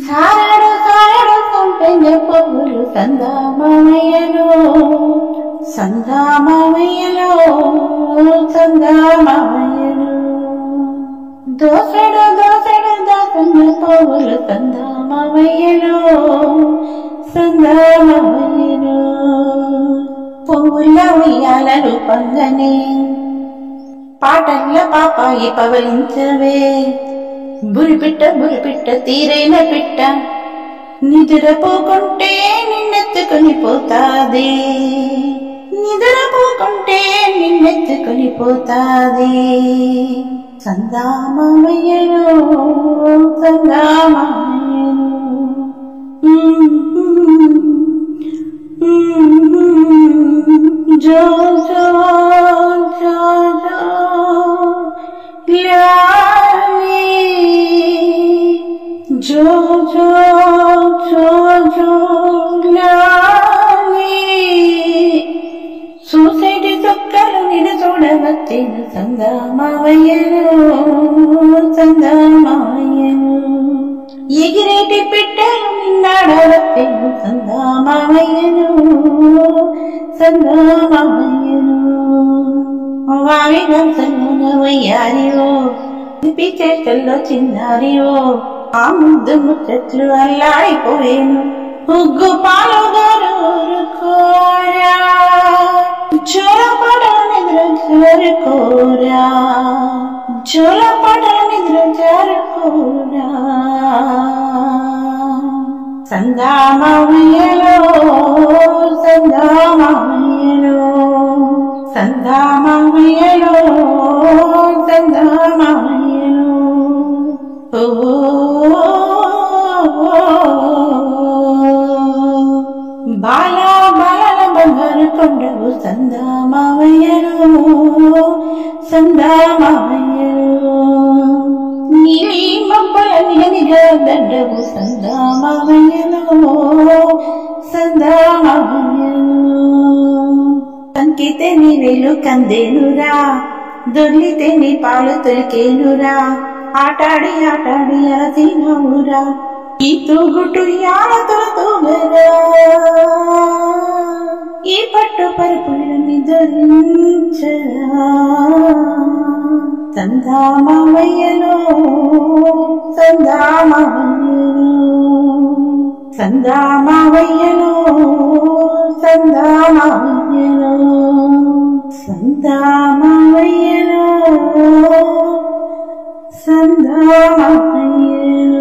సారడు సారడు సంపెంగ పువ్వులు సందామయ్యలో సందామయ్యలో సందామయ్యలో దోసడు దోసడు దాసంగ పువ్వులు సందామయ్యలో సందామయ్యలో పువ్వుల ఉయ్యాల రూపంగానే పాటల్ల పాపాయి పవలించవే బురిపిట్ట తీరైన పిట్ట నిద్రపోకుంటే నిన్నెత్తుకొని పోతాది నిద్రపోకుంటే నిన్నెత్తుకొని పోతాది సందామయ్యలో సందామయ్యలో జో జో జో జో जो जो जो जो సూసైడ్ చొక్కలు నిన్ను చూడవచ్చిన సందామయ్యను సందామయ్యను ఎగిరేటి పిట్టలు నిన్నాడవచ్చిన సందామయ్యను సందామయ్యను వావి గంసలోన వయ్యారియో పిచ్చేటల్లో చిన్నారియో ఆ ముద్దు ముచ్చట్లు అల్లాడిపోయేను ఉగ్గు పాలు కోరా చోరపడ నిద్ర జారుకోరా చోరపడ నిద్ర జారుకోరా సందామయ్యలో సందామయ్యలో సందామయ్యలో సందామయ్యలో బాలా బాల బంగారు కొండవు సందామయ్యలో సందామయ్యలో నీలి మబ్బల నిగనిగా దండవు సందామయ్యలో సందామయ్యలో కంకితే నీ వేలు కందేనురా దొర్లితే నీ పాలు తొలికేనురా ఆటాడి ఆటాడి అలసినవురా ఈ తూగుటు యాలతోగరా ఈ పట్టు పరుపులని ధరించరా సందామయ్యలో సందామయ్యలో సందామయ్యలో సందామయ్యలో సందామయ్యలో సందామయ్యలో